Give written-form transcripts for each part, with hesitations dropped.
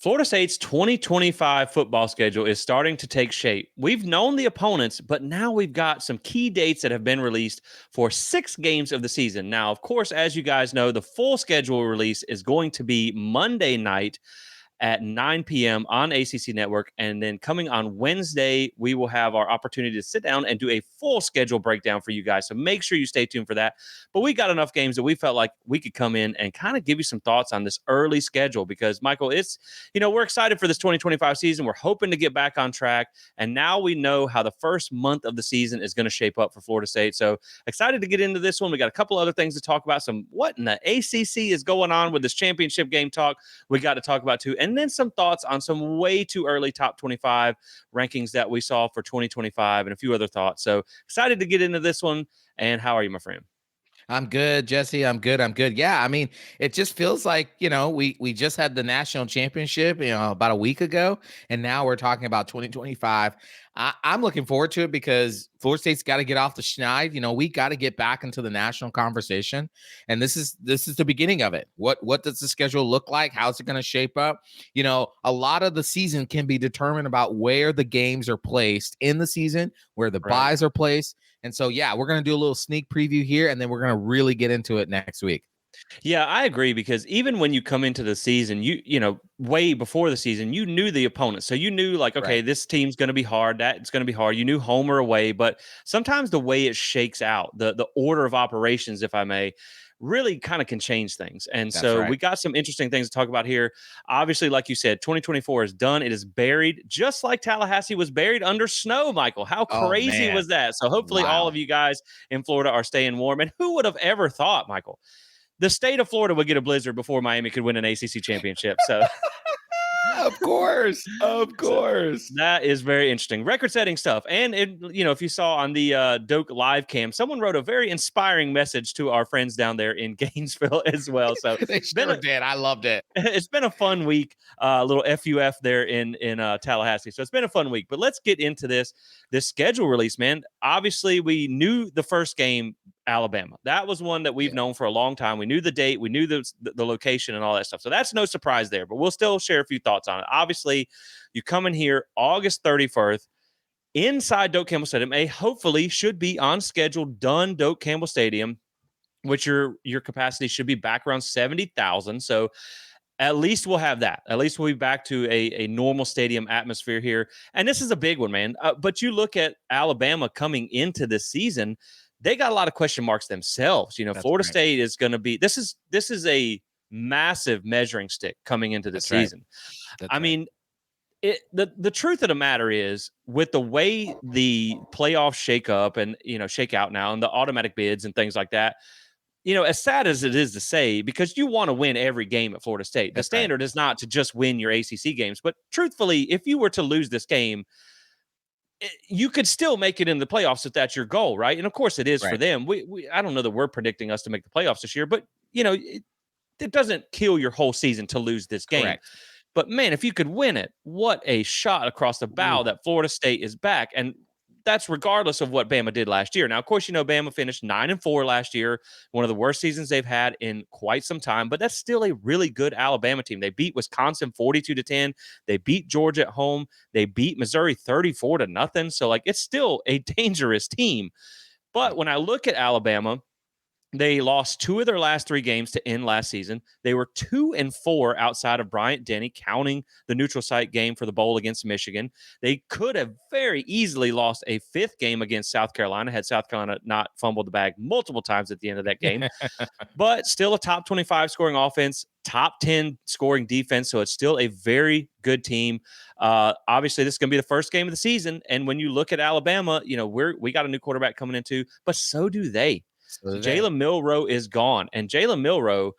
Florida State's 2025 football schedule is starting to take shape. We've known the opponents, but now we've got some key dates that have been released for 6 games of the season. Now, of course, as you guys know, the full schedule release is going to be Monday night at 9 p.m. on ACC Network. And then coming on Wednesday, we will have our opportunity to sit down and do a full schedule breakdown for you guys. So make sure you stay tuned for that. But we got enough games that we felt like we could come in and kind of give you some thoughts on this early schedule because, Michael, we're excited for this 2025 season. We're hoping to get back on track. And now we know how the first month of the season is going to shape up for Florida State. So excited to get into this one. We got a couple other things to talk about. What in the ACC is going on with this championship game talk we got to talk about too. And then some thoughts on some way too early top 25 rankings that we saw for 2025 and a few other thoughts. So excited to get into this one. And how are you, my friend? I'm good, Jesse. I'm good. Yeah, I mean, it just feels like, we just had the national championship, about a week ago, and now we're talking about 2025. I'm looking forward to it because Florida State's got to get off the schneid. We got to get back into the national conversation, and this is the beginning of it. What does the schedule look like? How's it going to shape up? A lot of the season can be determined about where the games are placed in the season, where the buys are placed. And so, yeah, we're going to do a little sneak preview here, and then we're going to really get into it next week. Yeah, I agree because even when you come into the season, way before the season, you knew the opponent. So you knew like, okay, Right. this team's going to be hard. That's going to be hard. You knew home or away, but sometimes the way it shakes out, the order of operations, if I may, really kind of can change things. And That's so we right. got some interesting things to talk about here. Obviously, like you said, 2024 is done. It is buried, just like Tallahassee was buried under snow, Michael. How Oh, crazy man. was that? So hopefully all of Wow. you guys in Florida are staying warm. And who would have ever thought, Michael, the state of Florida would get a blizzard before Miami could win an ACC championship. So Of course. Of so course. that is very interesting. Record-setting stuff. And if you saw on the Doak live cam, someone wrote a very inspiring message to our friends down there in Gainesville as well. So They it's been sure did. I loved it. it's been a fun week. Little FUF there in Tallahassee. So it's been a fun week. But let's get into this schedule release, man. Obviously, we knew the first game, Alabama. That was one that we've Yeah. known for a long time. We knew the date, we knew the location and all that stuff. So that's no surprise there. But we'll still share a few thoughts on it. Obviously, you come in here August 31st inside Doak Campbell Stadium. Hopefully should be on schedule, done Doak Campbell Stadium, which your capacity should be back around 70,000. So at least we'll have that. At least we'll be back to a normal stadium atmosphere here. And this is a big one, man. But you look at Alabama coming into this season, they got a lot of question marks themselves. That's Florida right. State is going to be this is a massive measuring stick coming into the That's right. season. That's I right. mean, the truth of the matter is with the way the playoffs shake up and shake out now and the automatic bids and things like that, as sad as it is to say, because you want to win every game at Florida State, the That's right. standard is not to just win your ACC games. But truthfully, if you were to lose this game, you could still make it in the playoffs if that's your goal, right? And of course, it is for Right. them. I don't know that we're predicting us to make the playoffs this year, but it doesn't kill your whole season to lose this game. Correct. But man, if you could win it, what a shot across the bow Ooh. that Florida State is back. And that's regardless of what Bama did last year. Now, of course, Bama finished 9-4 last year, one of the worst seasons they've had in quite some time, but that's still a really good Alabama team. They beat Wisconsin 42-10. They beat Georgia at home. They beat Missouri 34-0. So, it's still a dangerous team. But when I look at Alabama, they lost 2 of their last 3 games to end last season. They were 2-4 outside of Bryant-Denny, counting the neutral site game for the bowl against Michigan. They could have very easily lost a 5th game against South Carolina had South Carolina not fumbled the bag multiple times at the end of that game. But still a top 25 scoring offense, top 10 scoring defense. So it's still a very good team. Obviously, this is going to be the first game of the season. And when you look at Alabama, we got a new quarterback coming in too, but so do they. So did they. Jalen Milroe is gone, and Jalen Milroe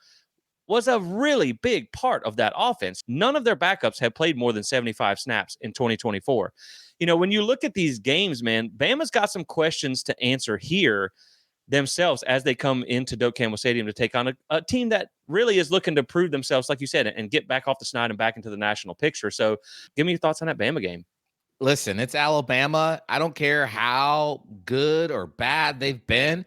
was a really big part of that offense. None of their backups have played more than 75 snaps in 2024. When you look at these games, man, Bama's got some questions to answer here themselves as they come into Doak Campbell Stadium to take on a team that really is looking to prove themselves, like you said, and get back off the snide and back into the national picture. So give me your thoughts on that Bama game. Listen, it's Alabama. I don't care how good or bad they've been.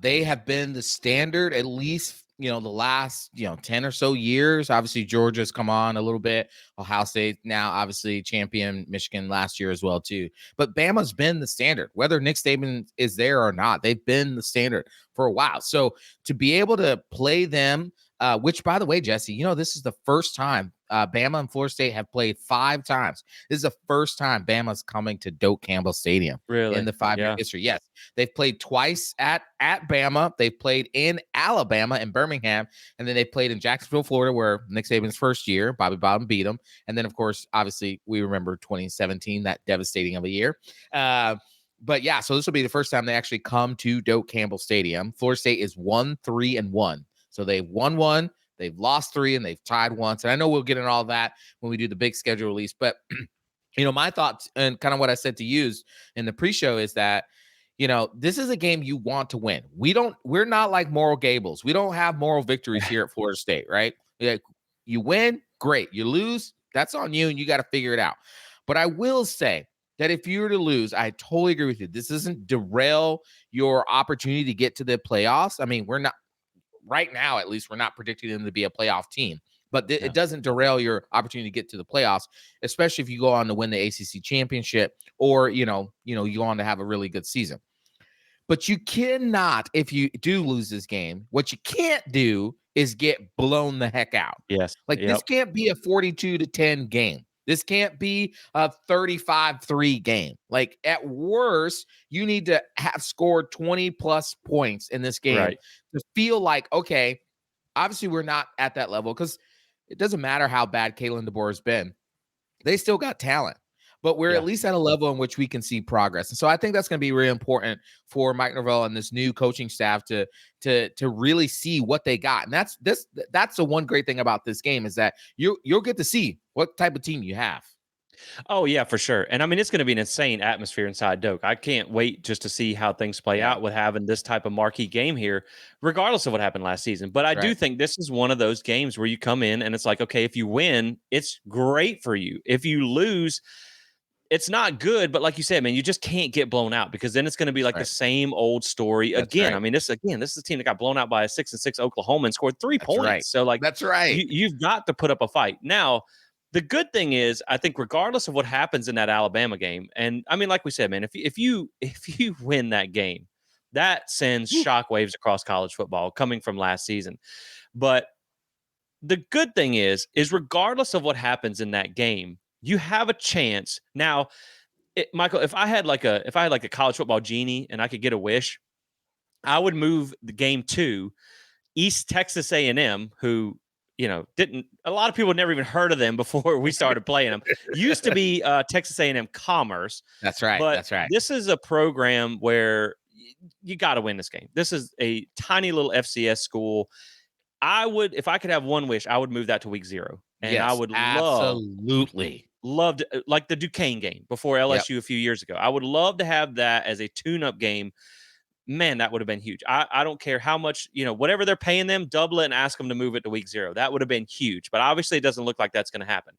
They have been the standard, at least the last, 10 or so years. Obviously, Georgia's come on a little bit. Ohio State now, obviously, champion Michigan last year as well, too. But Bama's been the standard, whether Nick Saban is there or not. They've been the standard for a while. So to be able to play them, which, by the way, Jesse, this is the first time Bama and Florida State have played 5 times. This is the first time Bama's coming to Doak Campbell Stadium in Really? the 5-year Yeah. history. Yes, they've played twice at Bama. They've played in Alabama and Birmingham, and then they played in Jacksonville, Florida, where Nick Saban's first year, Bobby Bowden beat them. And then, of course, obviously, we remember 2017, that devastating of a year. But yeah, so this will be the first time they actually come to Doak Campbell Stadium. Florida State is 1-3-1. So they've won one, they've lost 3, and they've tied once. And I know we'll get into all that when we do the big schedule release. But my thoughts and kind of what I said to use in the pre-show is that, this is a game you want to win. We're not like Moral Gables. We don't have moral victories here at Florida State, right? Like, you win, great. You lose, that's on you, and you got to figure it out. But I will say that if you were to lose, I totally agree with you. This doesn't derail your opportunity to get to the playoffs. I mean, we're not right now, at least, we're not predicting them to be a playoff team. But it doesn't derail your opportunity to get to the playoffs, especially if you go on to win the ACC championship or, you go on to have a really good season. But you cannot, if you do lose this game, what you can't do is get blown the heck out. Yes. Like, this can't be a 42-10 game. This can't be a 35-3 game. Like, at worst, you need to have scored 20 plus points in this game to feel like, okay, obviously we're not at that level, because it doesn't matter how bad Kalen DeBoer has been. They still got talent, but we're at least at a level in which we can see progress. And so I think that's going to be really important for Mike Norvell and this new coaching staff to really see what they got. And that's the one great thing about this game, is that you'll get to see what type of team you have. Oh, yeah, for sure. And I mean, it's going to be an insane atmosphere inside Doak. I can't wait just to see how things play out with having this type of marquee game here, regardless of what happened last season. But I do think this is one of those games where you come in and it's like, okay, if you win, it's great for you. If you lose, it's not good. But like you said, man, you just can't get blown out, because then it's going to be like the same old story again. I mean, this is a team that got blown out by a 6-6 Oklahoma and scored 3 points. So like, that's right. You've got to put up a fight. Now, the good thing is, I think regardless of what happens in that Alabama game, and I mean, like we said, man, if you win that game, that sends shockwaves across college football coming from last season. But the good thing is regardless of what happens in that game, you have a chance. Now, Michael, if I had like a college football genie and I could get a wish, I would move the game to East Texas A&M, who didn't, a lot of people never even heard of them before we started playing them. Used to be Texas A&M Commerce. That's right. But that's right. This is a program where you got to win this game. This is a tiny little FCS school. If I could have one wish, I would move that to week 0. And I would love to, like the Duquesne game before LSU a few years ago. I would love to have that as a tune-up game. Man, that would have been huge. I don't care how much, whatever they're paying them, double it and ask them to move it to week 0. That would have been huge. But obviously, it doesn't look like that's going to happen.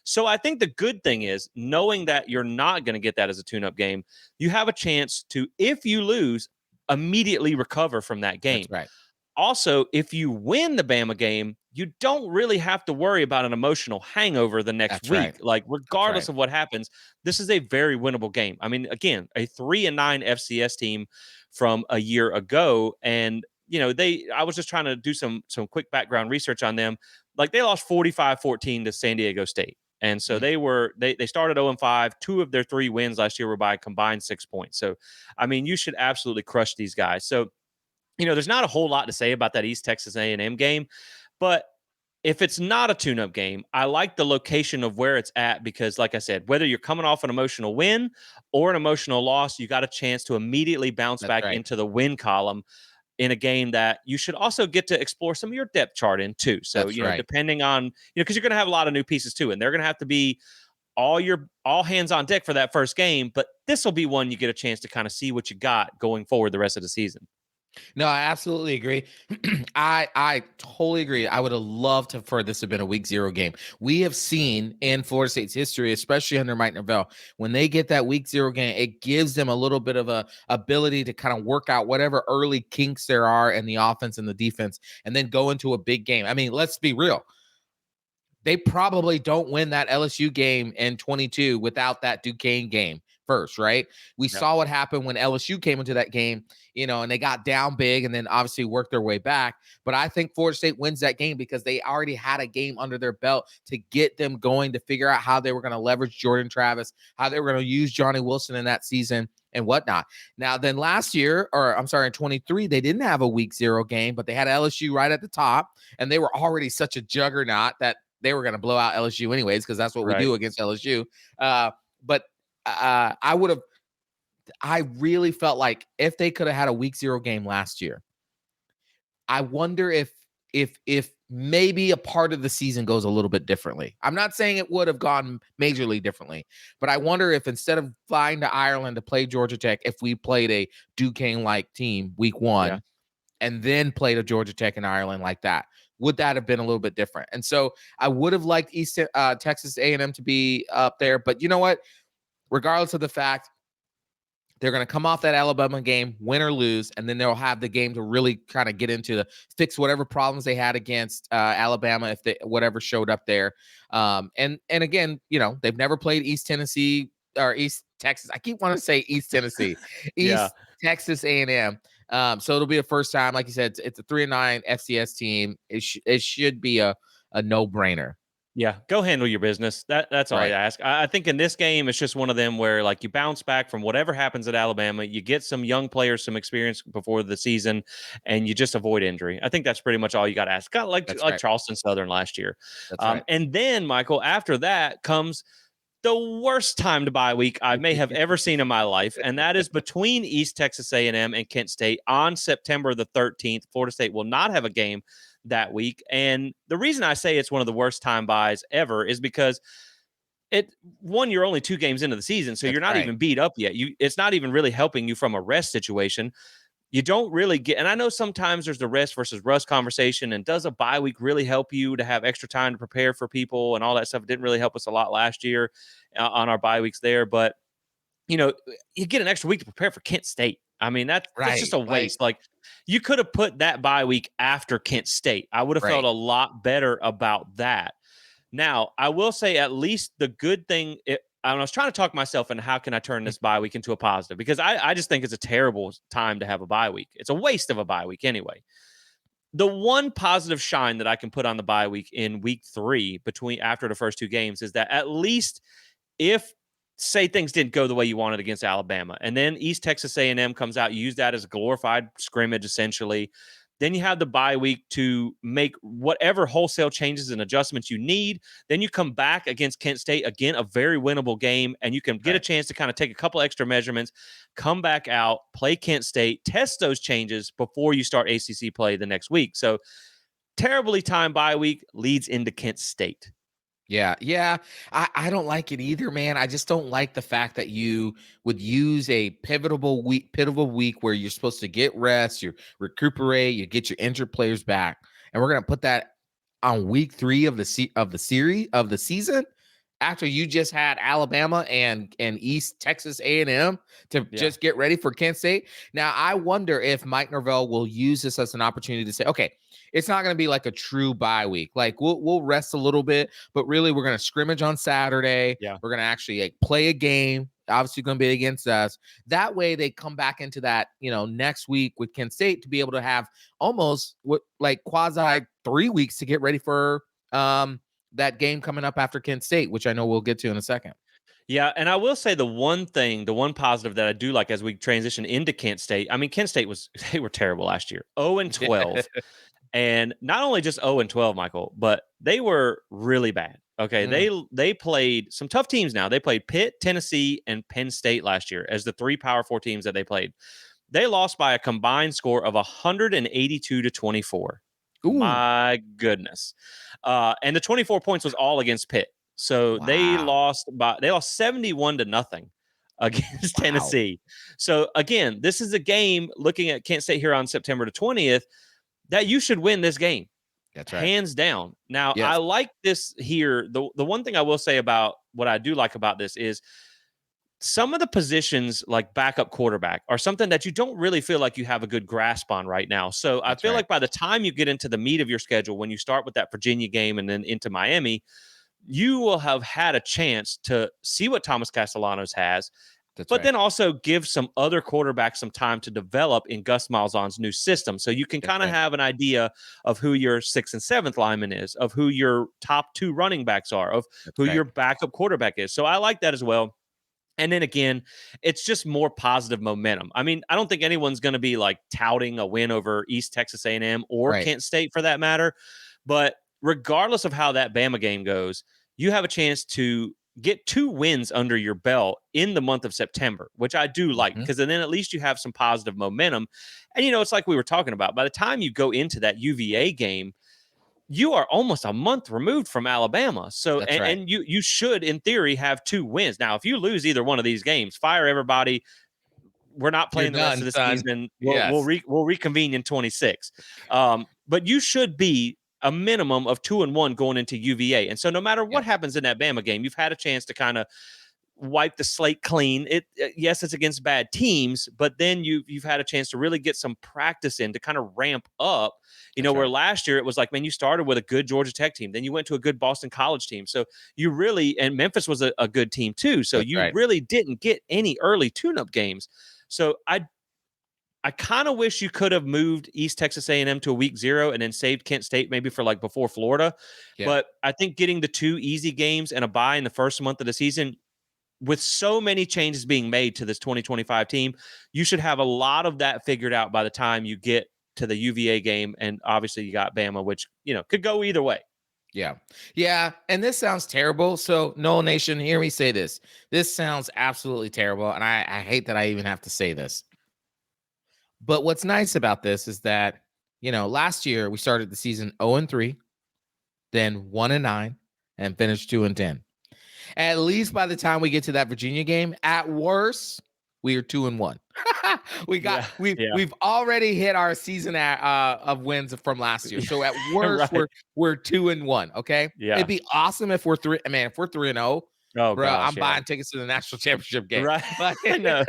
So I think the good thing is, knowing that you're not going to get that as a tune-up game, you have a chance to, if you lose, immediately recover from that game. That's right. Also, if you win the Bama game, you don't really have to worry about an emotional hangover the next week. Right. Like, regardless of what happens, this is a very winnable game. I mean, again, a 3-9 FCS team from a year ago. And, I was just trying to do some quick background research on them. Like, they lost 45-14 to San Diego State. And so they started 0-5. 2 of their 3 wins last year were by a combined 6 points. So, I mean, you should absolutely crush these guys. So, there's not a whole lot to say about that East Texas A&M game, but if it's not a tune-up game, I like the location of where it's at, because, like I said, whether you're coming off an emotional win or an emotional loss, you got a chance to immediately bounce back into the win column in a game that you should also get to explore some of your depth chart in too. So, depending on, because you're going to have a lot of new pieces too, and they're going to have to be all hands on deck for that first game, but this will be one you get a chance to kind of see what you got going forward the rest of the season. No, I absolutely agree. I totally agree. I would have loved for this to have been a week zero game. We have seen in Florida State's history, especially under Mike Norvell, when they get that week zero game, it gives them a little bit of a ability to kind of work out whatever early kinks there are in the offense and the defense, and then go into a big game. I mean, let's be real. They probably don't win that LSU game in 22 without that Duquesne game first, right? We Yeah. saw what happened when LSU came into that game, and they got down big and then obviously worked their way back. But I think Florida State wins that game because they already had a game under their belt to get them going, to figure out how they were going to leverage Jordan Travis, how they were going to use Johnny Wilson in that season and whatnot. Now, then last year, or I'm sorry, in 23, they didn't have a week zero game, but they had LSU right at the top, and they were already such a juggernaut that they were going to blow out LSU anyways, because that's what we Right. do against LSU. But I really felt like if they could have had a week zero game last year, I wonder if maybe a part of the season goes a little bit differently. I'm not saying it would have gone majorly differently, but I wonder if instead of flying to Ireland to play Georgia Tech, if we played a Duquesne-like team week Yeah. one and then played a Georgia Tech in Ireland like that, would that have been a little bit different? And so I would have liked Texas A&M to be up there, but you know what? Regardless of the fact, they're going to come off that Alabama game, win or lose, and then they'll have the game to really kind of get into the fix whatever problems they had against Alabama if they whatever showed up there. And again, they've never played East Tennessee or East Texas. I keep wanting to say East Tennessee, Yeah. East Texas A&M. So it'll be the first time, like you said, it's a 3-9 FCS team. It should be a no brainer. Yeah, go handle your business. That's all I Right. ask. I think in this game, it's just one of them where like you bounce back from whatever happens at Alabama, you get some young players some experience before the season, and you just avoid injury. I think that's pretty much all you got to ask. Got That's like right. Charleston Southern last year, That's right. and then Michael. After that comes the worst time to bye week I may have ever seen in my life, and that is between East Texas A&M and Kent State on September the 13th. Florida State will not have a game that week, and the reason I say it's one of the worst time buys ever is because you're only 2 games into the season, so That's you're not right. even beat up yet. It's not even really helping you from a rest situation. You don't really get, and I know sometimes there's the rest versus rust conversation, and does a bye week really help you to have extra time to prepare for people and all that stuff? It didn't really help us a lot last year on our bye weeks there, but you get an extra week to prepare for Kent State. I mean, that's just Right. a Like, waste. Like, you could have put that bye week after Kent State. I would have felt right. a lot better about that. Now, I will say at least the good thing, I was trying to talk myself into how can I turn this bye week into a positive, because I just think it's a terrible time to have a bye week. It's a waste of a bye week anyway. The one positive shine that I can put on the bye week in week 3 after the first 2 games is that at least if say things didn't go the way you wanted against Alabama, and then East Texas A&M comes out, you use that as a glorified scrimmage essentially. Then you have the bye week to make whatever wholesale changes and adjustments you need. Then you come back against Kent State, again, a very winnable game, and you can get a Right. chance to kind of take a couple extra measurements, come back out, play Kent State, test those changes before you start ACC play the next week. So terribly timed bye week leads into Kent State. Yeah, yeah. I don't like it either, man. I just don't like the fact that you would use a pivotal week where you're supposed to get rest, you recuperate, you get your injured players back, and we're gonna put that on week 3 of the season after you just had Alabama and East Texas A&M to Yeah. just get ready for Kent State. Now, I wonder if Mike Norvell will use this as an opportunity to say, okay, it's not going to be like a true bye week. Like we'll rest a little bit, but really we're going to scrimmage on Saturday. Yeah. We're going to actually play a game. Obviously going to be against us. That way they come back into that, next week with Kent State to be able to have almost what like quasi 3 weeks to get ready for that game coming up after Kent State, which I know we'll get to in a second. Yeah, and I will say the one positive that I do like as we transition into Kent State. I mean, Kent State they were terrible last year. 0-12. And not only just 0-12, Michael, but they were really bad. Okay, Mm, they played some tough teams now. They played Pitt, Tennessee, and Penn State last year as the 3 Power 4 teams that they played. They lost by a combined score of 182-24. ooh, My goodness. And the 24 points was all against Pitt. So they wow. lost 71 to nothing. against Wow. Tennessee. So again, this is a game looking at Kent State here on September the 20th that you should win this game. That's right. Hands down. Now, I Yes. like this here. The one thing I will say about what I do like about this is some of the positions like backup quarterback are something that you don't really feel like you have a good grasp on right now. So I That's feel right. like by the time you get into the meat of your schedule, when you start with that Virginia game and then into Miami, you will have had a chance to see what Thomas Castellanos has, That's but right. then also give some other quarterbacks some time to develop in Gus Malzahn's new system. So you can That's kind of right. have an idea of who your sixth and seventh lineman is, of who your top two running backs are, of That's who right. your backup quarterback is. So I like that as well. And then again, it's just more positive momentum. I mean, I don't think anyone's going to be like touting a win over East Texas A&M or Right. Kent State for that matter. But regardless of how that Bama game goes, you have a chance to get 2 wins under your belt in the month of September, which I do like Mhm. because then at least you have some positive momentum. And, it's like we were talking about. By the time you go into that UVA game, you are almost a month removed from Alabama. So That's right. and you should in theory have 2 wins. Now, if you lose either one of these games, fire everybody. We're not You're playing the rest done, of the son. season. Yes. We'll reconvene in 26. But you should be a minimum of 2-1 going into UVA. And so no matter Yeah. what happens in that Bama game, you've had a chance to kind of wipe the slate clean. Yes, it's against bad teams, but then you've had a chance to really get some practice in to kind of ramp up. That's Where right. last year it was like, man, you started with a good Georgia Tech team, then you went to a good Boston College team. So you really, and Memphis was a good team too. So That's you right. really didn't get any early tune-up games. So I kind of wish you could have moved East Texas A&M to a week 0 and then saved Kent State maybe for like before Florida. Yeah. But I think getting the 2 easy games and a bye in the first month of the season, with so many changes being made to this 2025 team, you should have a lot of that figured out by the time you get to the UVA game. And obviously you got Bama, which, could go either way. Yeah. Yeah. And this sounds terrible. So, Noel Nation, hear me say this. This sounds absolutely terrible. And I hate that I even have to say this. But what's nice about this is that, last year we started the season 0-3, then 1-9, and finished 2-10. At least by the time we get to that Virginia game, at worst, we are 2-1. Yeah. Yeah. We've already hit our season of wins from last year. So at worst, Right. we're 2-1. Okay, it'd Yeah. be awesome if we're three. Man, if we're 3-0, Oh bro, gosh. I'm Yeah. buying tickets to the national championship game. Right. But I know.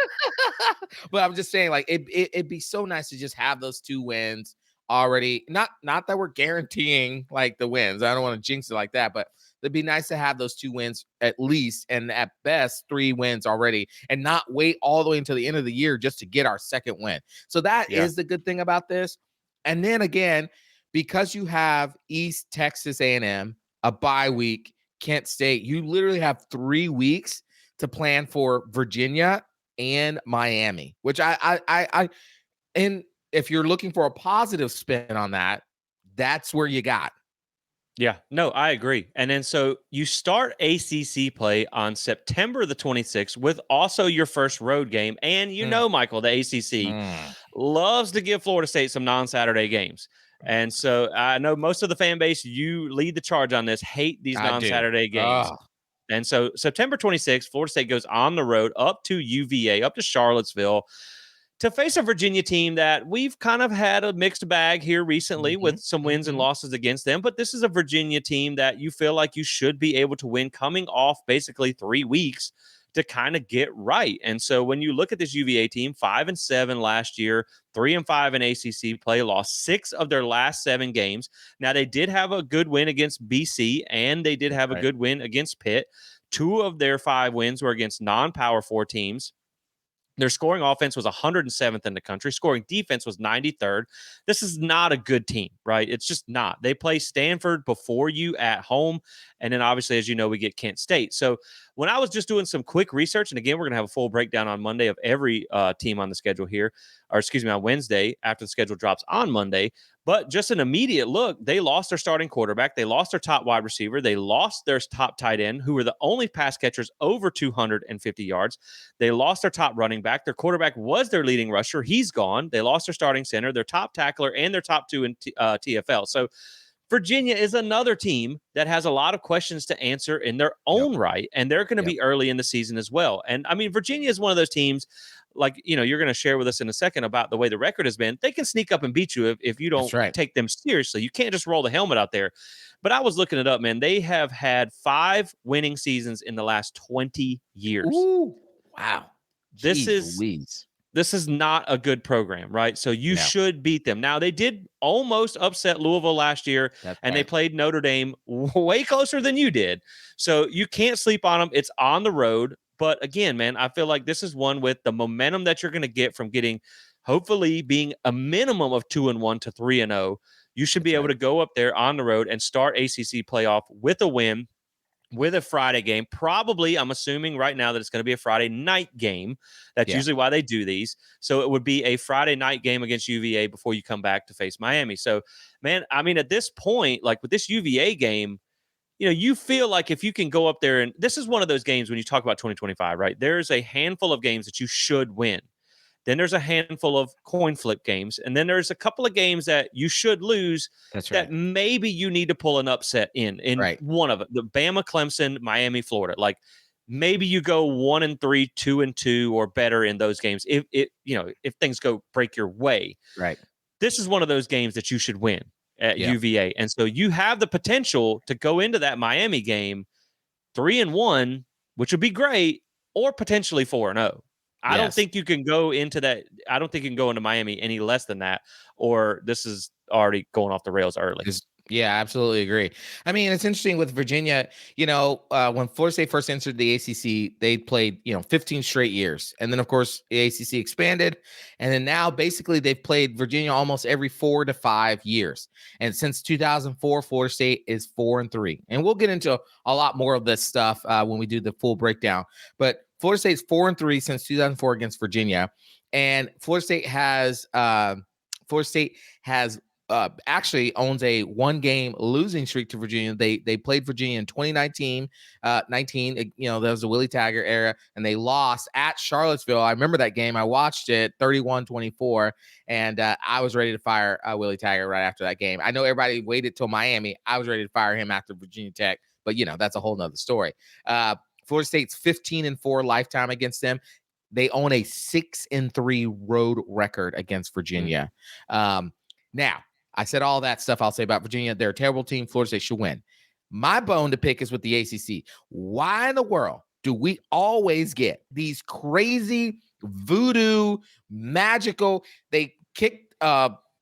but I'm just saying, like, it'd be so nice to just have those 2 wins already. Not that we're guaranteeing like the wins. I don't want to jinx it like that, but it'd be nice to have those 2 wins at least, and at best 3 wins already, and not wait all the way until the end of the year just to get our second win. So that Yeah. is the good thing about this. And then again, because you have East Texas A&M, a bye week, Kent State, you literally have 3 weeks to plan for Virginia and Miami, which and if you're looking for a positive spin on that, that's where you got. Yeah, no, I agree. And then so you start ACC play on September the 26th with also your first road game. And Mm, Michael, the ACC mm. loves to give Florida State some non-Saturday games. And so I know most of the fan base, you lead the charge on this, hate these I do. non-Saturday games. Oh, And so September 26th, Florida State goes on the road up to UVA, up to Charlottesville to face a Virginia team that we've kind of had a mixed bag here recently mhm, with some wins and mhm. losses against them. But this is a Virginia team that you feel like you should be able to win coming off basically 3 weeks to kind of get right. And so when you look at this UVA team, 5-7 last year, 3-5 in ACC play, lost 6 of their last 7 games. Now they did have a good win against BC and they did That's have a right. good win against Pitt. 2 of their 5 wins were against non-power 4 teams. Their scoring offense was 107th in the country. Scoring defense was 93rd. This is not a good team, right? It's just not. They play Stanford before you at home. And then obviously, as you know, we get Kent State. So when I was just doing some quick research, and again, we're going to have a full breakdown on Monday of every team on the schedule here, or excuse me, on Wednesday after the schedule drops on Monday. But just an immediate look, they lost their starting quarterback. They lost their top wide receiver. They lost their top tight end, who were the only pass catchers over 250 yards. They lost their top running back. Their quarterback was their leading rusher. He's gone. They lost their starting center, their top tackler, and their top 2 in TFL. So Virginia is another team that has a lot of questions to answer in their Yep. own right, and they're going to Yep. be early in the season as well. And I mean, Virginia is one of those teams, like, you're going to share with us in a second about the way the record has been. They can sneak up and beat you if you That's don't right. take them seriously. You can't just roll the helmet out there. But I was looking it up, man. They have had 5 winning seasons in the last 20 years. Ooh, wow. This Jeez is Louise. this is not a good program, right? So you No, should beat them. Now, they did almost upset Louisville last year, that's and they right. played Notre Dame way closer than you did. So you can't sleep on them. It's on the road. But again, man, I feel like this is one with the momentum that you're going to get from getting, hopefully, being a minimum of 2-1 to 3-0. You should That's be able right. to go up there on the road and start ACC playoff with a win, with a Friday game. Probably, I'm assuming right now that it's going to be a Friday night game. That's Yeah, usually why they do these. So it would be a Friday night game against UVA before you come back to face Miami. So, man, I mean, at this point, like with this UVA game, you feel like if you can go up there, and this is one of those games when you talk about 2025, right? There's a handful of games that you should win. Then there's a handful of coin flip games. And then there's a couple of games that you should lose that's that right. maybe you need to pull an upset in Right. one of it. The Bama, Clemson, Miami, Florida. Like maybe you go 1-3, 2-2, or better in those games. If things go break your way. Right. This is one of those games that you should win at Yeah. UVA. And so you have the potential to go into that Miami game 3-1, which would be great, or potentially 4-0. I don't Yes. think you can go into that. I don't think you can go into Miami any less than that, or this is already going off the rails early. Yeah, absolutely agree. I mean, it's interesting with Virginia. When Florida State first entered the ACC, they played 15 straight years, and then of course the ACC expanded, and then now basically they've played Virginia almost every 4 to 5 years. And since 2004, Florida State is 4-3, and we'll get into a lot more of this stuff when we do the full breakdown. But Florida State's 4-3 since 2004 against Virginia, and Florida State has actually owns a 1-game losing streak to Virginia. They played Virginia in 2019, 19. That was the Willie Taggart era, and they lost at Charlottesville. I remember that game. I watched it 31-24, and I was ready to fire Willie Taggart right after that game. I know everybody waited till Miami. I was ready to fire him after Virginia Tech, but that's a whole nother story. Florida State's 15-4 lifetime against them. They own a 6-3 road record against Virginia. Now, I said all that stuff I'll say about Virginia. They're a terrible team. Florida State should win. My bone to pick is with the ACC. Why in the world do we always get these crazy voodoo magical? They kicked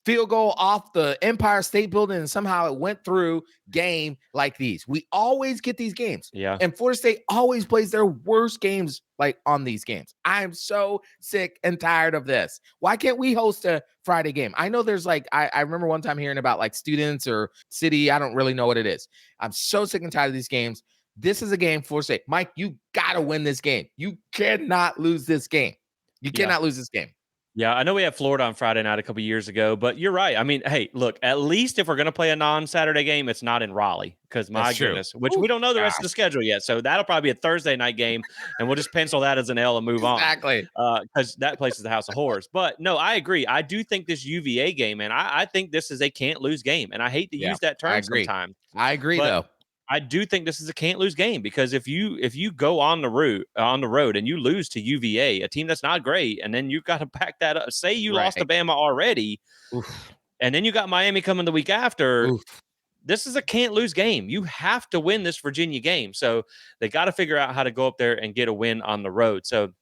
field goal off the Empire State Building and somehow it went through game like these. We always get these games. Yeah. And Florida State always plays their worst games like on these games. I am so sick and tired of this. Why can't we host a Friday game? I know there's I remember one time hearing about like students or city. I don't really know what it is. I'm so sick and tired of these games. This is a game for State. Mike, you got to win this game. You cannot lose this game. You cannot lose this game. Yeah, I know we had Florida on Friday night a couple years ago, but you're right. I mean, hey, look, at least if we're going to play a non-Saturday game, it's not in Raleigh because my That's true. goodness, which Ooh, we don't know the rest of gosh. the schedule yet. So that'll probably be a Thursday night game, and we'll just pencil that as an L and move Exactly. on because that place is the house of horrors. But no, I agree. I do think this UVA game, man, I think this is a can't lose game, and I hate to Yeah, use that I term agree. sometimes. I agree, But though. I do think this is a can't lose game because if you go on the road and you lose to UVA, a team that's not great, and then you've got to back that up. Say you lost to Right. Bama already, Oof. and then you got Miami coming the week after. Oof. This is a can't lose game. You have to win this Virginia game. So they got to figure out how to go up there and get a win on the road. So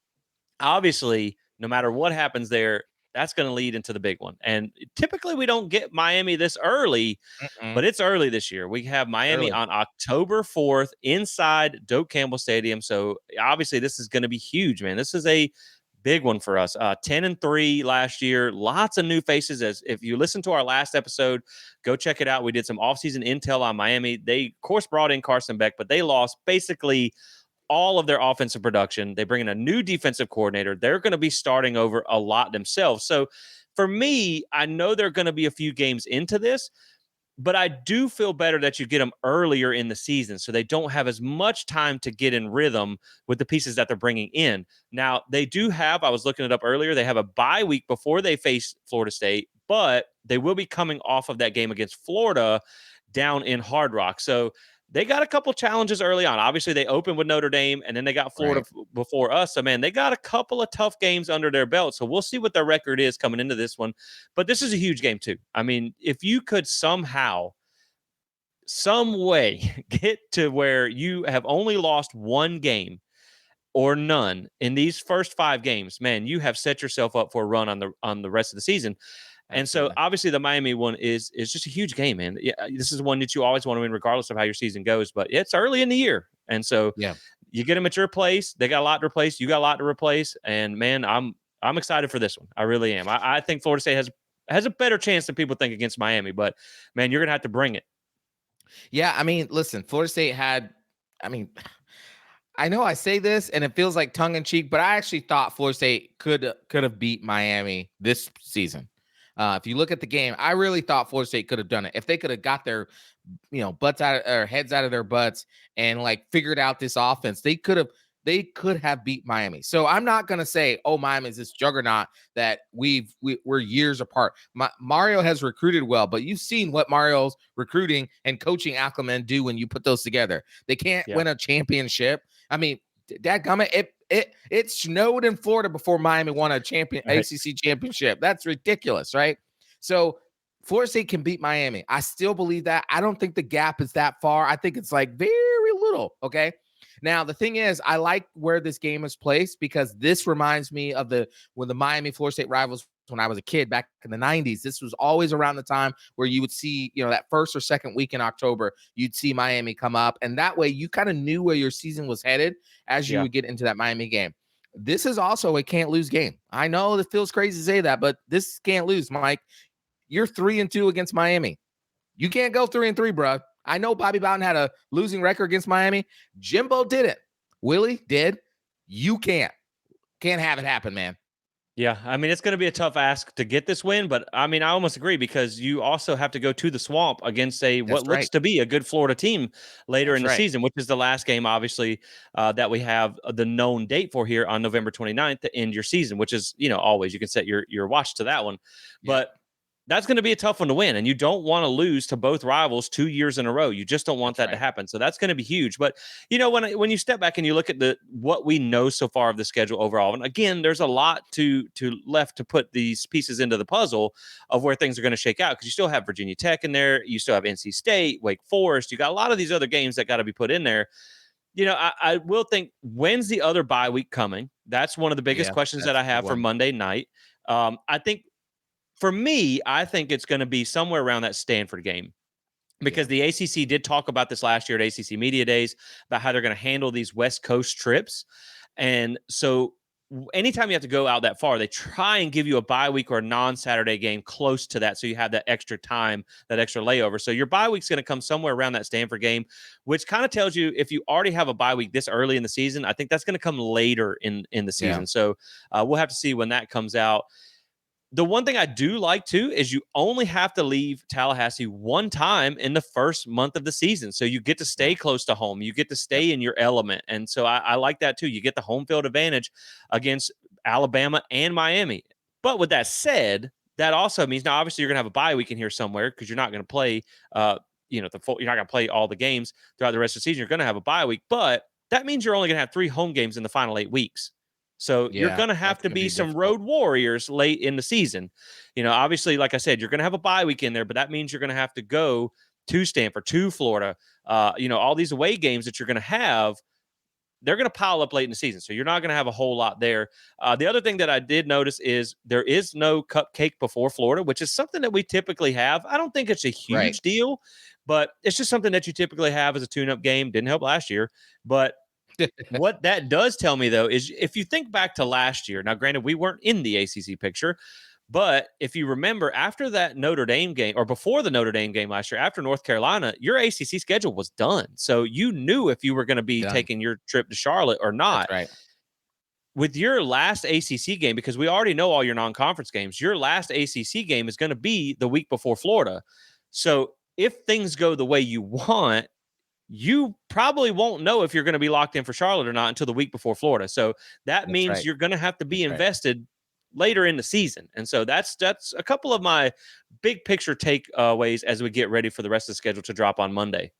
obviously, no matter what happens there, that's going to lead into the big one. And typically we don't get Miami this early, but it's early this year. We have Miami Early. on October 4th inside Doak Campbell Stadium. So obviously this is going to be huge, man. This is a big one for us. 10-3 last year. Lots of new faces. As if you listen to our last episode, go check it out. We did some offseason intel on Miami. They, of course, brought in Carson Beck, but they lost basically all of their offensive production. They bring in a new defensive coordinator. They're going to be starting over a lot themselves. So for me, I know they're going to be a few games into this, but I do feel better that you get them earlier in the season so they don't have as much time to get in rhythm with the pieces that they're bringing in. Now, they do have, I was looking it up earlier, they have a bye week before they face Florida State, but they will be coming off of that game against Florida. down in Hard Rock. So they got a couple challenges early on. Obviously, they opened with Notre Dame, and then they got Florida Right. before us. So, man, they got a couple of tough games under their belt. So we'll see what their record is coming into this one. But this is a huge game, too. I mean, if you could somehow, some way get to where you have only lost one game or none in these first 5 games, man, you have set yourself up for a run on the rest of the season. And so Absolutely. obviously the Miami one is just a huge game, man. Yeah, this is one that you always want to win regardless of how your season goes, but it's early in the year. And so Yeah. you get them at your place. They got a lot to replace. You got a lot to replace. And man, I'm excited for this one. I really am. I think Florida State has a better chance than people think against Miami, but man, you're gonna have to bring it. Yeah. I mean, listen, Florida State had, I mean, I know I say this and it feels like tongue in cheek, but I actually thought Florida State could have beat Miami this season. If you look at the game, I really thought Florida State could have done it. If they could have got their, butts out or heads out of their butts and like figured out this offense, they could have beat Miami. So I'm not gonna say, oh, Miami is this juggernaut that we're years apart. Mario has recruited well, but you've seen what Mario's recruiting and coaching acumen do when you put those together. They can't Yeah. win a championship. I mean, dadgummit, it snowed in Florida before Miami won a Right. ACC championship. That's ridiculous, right? So Florida State can beat Miami. I still believe that. I don't think the gap is that far. I think it's like very little. Okay. Now the thing is, I like where this game is placed because this reminds me of when the Miami Florida State rivals when I was a kid back in the 90s. This was always around the time where you would see, that first or second week in October, you'd see Miami come up. And that way you kind of knew where your season was headed as you Yeah. would get into that Miami game. This is also a can't lose game. I know it feels crazy to say that, but this can't lose, Mike. You're 3-2 against Miami. You can't go 3-3, bro. I know Bobby Bowden had a losing record against Miami. Jimbo didn't. Willie did. You can't. Can't have it happen, man. Yeah, I mean, it's going to be a tough ask to get this win, but I mean, I almost agree because you also have to go to the Swamp against what That's looks right. to be a good Florida team later That's in the right. season, which is the last game, obviously, that we have the known date for here on November 29th to end your season, which is, always you can set your watch to that one. Yeah. But that's going to be a tough one to win, and you don't want to lose to both rivals 2 years in a row. You just don't want That's that to right. happen. So that's going to be huge. But when you step back and you look at what we know so far of the schedule overall, and again, there's a lot to left to put these pieces into the puzzle of where things are going to shake out because you still have Virginia Tech in there, you still have NC State, Wake Forest, you got a lot of these other games that got to be put in there. I will think, when's the other bye week coming? That's one of the biggest Yeah. questions that That's I a good have for one. Monday night. I think for me, I think it's going to be somewhere around that Stanford game because Yeah. the ACC did talk about this last year at ACC Media Days about how they're going to handle these West Coast trips. And so anytime you have to go out that far, they try and give you a bye week or a non-Saturday game close to that. So you have that extra time, that extra layover. So your bye week's going to come somewhere around that Stanford game, which kind of tells you if you already have a bye week this early in the season, I think that's going to come later in the Yeah. season. So we'll have to see when that comes out. The one thing I do like too is you only have to leave Tallahassee one time in the first month of the season. So you get to stay Yeah. close to home. You get to Yep. stay in your element. And so I like that too. You get the home field advantage against Alabama and Miami. But with that said, that also means now obviously you're gonna have a bye week in here somewhere because you're not gonna play you're not gonna play all the games throughout the rest of the season. You're gonna have a bye week, but that means you're only gonna have 3 home games in the final 8 weeks. So you're Yeah. going to have That's to gonna be be some difficult. road warriors late in the season. Obviously, like I said, you're going to have a bye week in there, but that means you're going to have to go to Stanford, to Florida. All these away games that you're going to have, they're going to pile up late in the season. So you're not going to have a whole lot there. The other thing that I did notice is there is no cupcake before Florida, which is something that we typically have. I don't think it's a Right. huge deal, but it's just something that you typically have as a tune-up game. Didn't help last year, but what that does tell me, though, is if you think back to last year, now, granted, we weren't in the ACC picture, but if you remember after that Notre Dame game or before the Notre Dame game last year, after North Carolina, your ACC schedule was done. So you knew if you were going to be Done. taking your trip to Charlotte or That's not. right. With your last ACC game, because we already know all your non-conference games, your last ACC game is going to be the week before Florida. So if things go the way you want, you probably won't know if you're going to be locked in for Charlotte or not until the week before Florida. So that That's means right. you're going to have to be That's right. invested later in the season. And so that's a couple of my big picture takeaways as we get ready for the rest of the schedule to drop on Monday.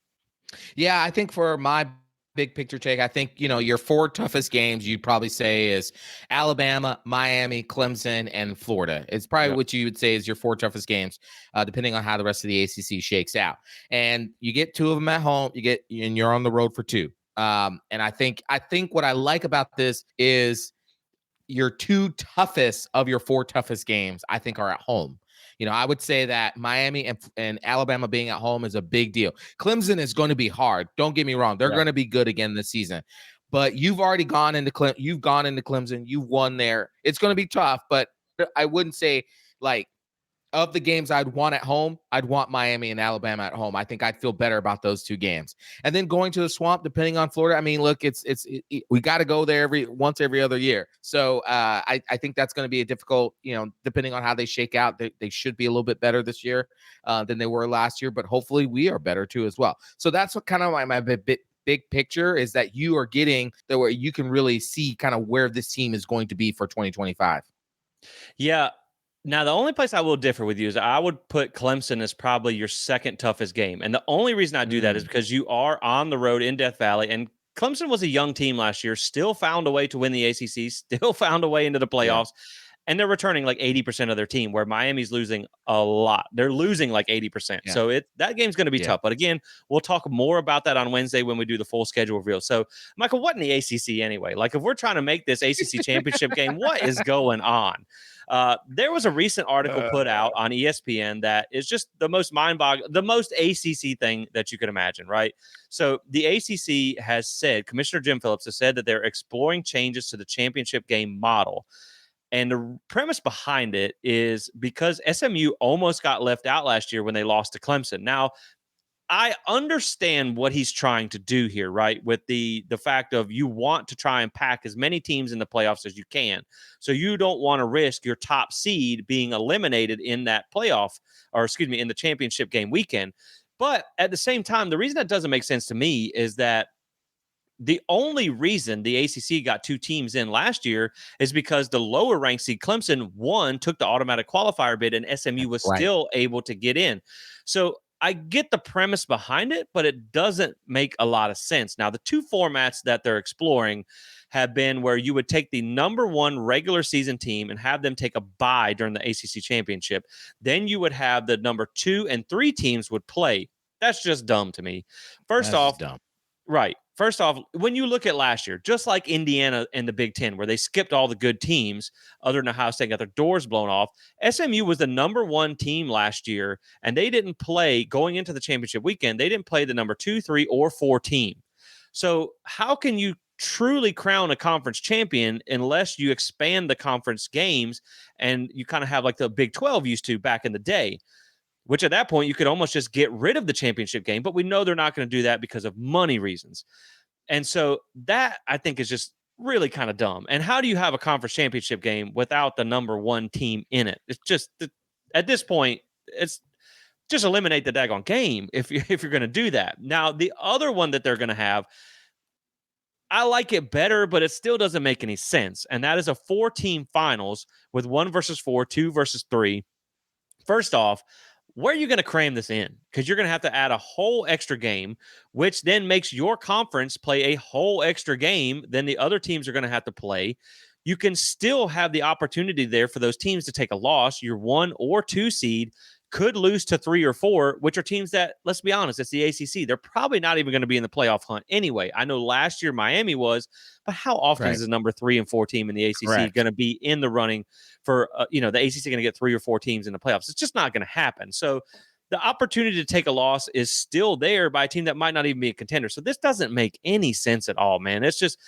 Yeah, I think for my big picture take, I think, your four toughest games you'd probably say is Alabama, Miami, Clemson, and Florida. It's probably Yeah. what you would say is your four toughest games, depending on how the rest of the ACC shakes out. And you get two of them at home, and you're on the road for two. And I think what I like about this is your two toughest of your four toughest games, I think, are at home. I would say that Miami and Alabama being at home is a big deal. Clemson is going to be hard. Don't get me wrong; they're Yeah. going to be good again this season. But you've already gone into Clemson. You've gone into Clemson. You've won there. It's going to be tough, but I wouldn't say like of the games I'd want at home, I'd want Miami and Alabama at home. I think I'd feel better about those two games. And then going to the Swamp, depending on Florida. I mean, look, we got to go there every other year. So I think that's going to be a difficult, depending on how they shake out. They should be a little bit better this year than they were last year, but hopefully we are better too as well. So that's what kind of my big picture is, that you are getting that where you can really see kind of where this team is going to be for 2025. Yeah. Now, the only place I will differ with you is I would put Clemson as probably your second toughest game. And the only reason I do that is because you are on the road in Death Valley. And Clemson was a young team last year, still found a way to win the ACC, still found a way into the playoffs. Yeah. And they're returning like 80% of their team, where Miami's losing a lot. They're losing like 80%. Yeah. So that game's going to be tough. But again, we'll talk more about that on Wednesday when we do the full schedule reveal. So, Michael, what in the ACC anyway? Like, if we're trying to make this ACC championship game, what is going on? There was a recent article put out on ESPN that is just the most mind-boggling, the most ACC thing that you could imagine, right? So the ACC has said, Commissioner Jim Phillips has said that they're exploring changes to the championship game model. And the premise behind it is because SMU almost got left out last year when they lost to Clemson. Now, I understand what he's trying to do here, right? With the fact of you want to try and pack as many teams in the playoffs as you can. So you don't want to risk your top seed being eliminated in that playoff, or excuse me, in the championship game weekend. But at the same time, the reason that doesn't make sense to me is that the only reason the ACC got two teams in last year is because the lower ranked seed Clemson took the automatic qualifier bid, and SMU was still able to get in. So I get the premise behind it, but it doesn't make a lot of sense. Now, the two formats that they're exploring have been where you would take the number one regular season team and have them take a bye during the ACC championship. Then you would have the number 2 and 3 teams would play. That's just dumb to me. First off, dumb. Right. First off, when you look at last year, just like Indiana and the Big Ten, where they skipped all the good teams, other than Ohio State got their doors blown off, SMU was the number 1 team last year, and they didn't play going into the championship weekend. They didn't play the number 2, 3, or 4 team. So how can you truly crown a conference champion unless you expand the conference games and you kind of have like the Big 12 used to back in the day? Which at that point, you could almost just get rid of the championship game. But we know they're not going to do that because of money reasons. And so that, I think, is just really kind of dumb. And how do you have a conference championship game without the number 1 team in it? It's just, at this point, it's just eliminate the daggone game if you're going to do that. Now, the other one that they're going to have, I like it better, but it still doesn't make any sense. And that is a 4-team finals with 1 versus 4, 2 versus 3. First off, where are you going to cram this in? Because you're going to have to add a whole extra game, which then makes your conference play a whole extra game than the other teams are going to have to play. You can still have the opportunity there for those teams to take a loss. Your 1 or 2 seed could lose to 3 or 4, which are teams that, let's be honest, it's the ACC. They're probably not even going to be in the playoff hunt anyway. I know last year Miami was, but how often is the number 3 and 4 team in the ACC going to be in the running for, the ACC going to get 3 or 4 teams in the playoffs? It's just not going to happen. So the opportunity to take a loss is still there by a team that might not even be a contender. So this doesn't make any sense at all, man. It's just,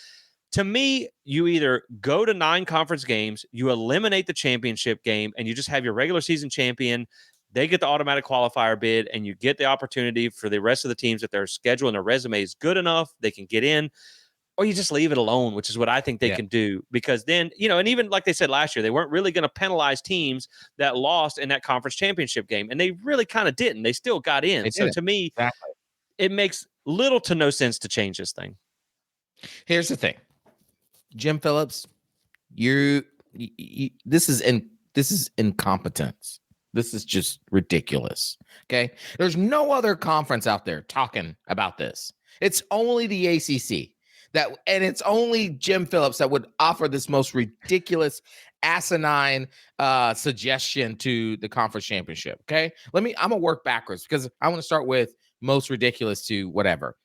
to me, you either go to 9 conference games, you eliminate the championship game, and you just have your regular season champion. They get the automatic qualifier bid, and you get the opportunity for the rest of the teams, that their schedule and their resume is good enough, they can get in, or you just leave it alone, which is what I think they can do. Because then, and even like they said last year, they weren't really going to penalize teams that lost in that conference championship game, and they really kind of didn't. They still got in. So to me, it makes little to no sense to change this thing. Here's the thing. Jim Phillips, you this is incompetence. This is just ridiculous. Okay, there's no other conference out there talking about this. It's only the ACC and it's only Jim Phillips that would offer this most ridiculous, asinine suggestion to the conference championship. Okay, I'm gonna work backwards because I want to start with most ridiculous to whatever.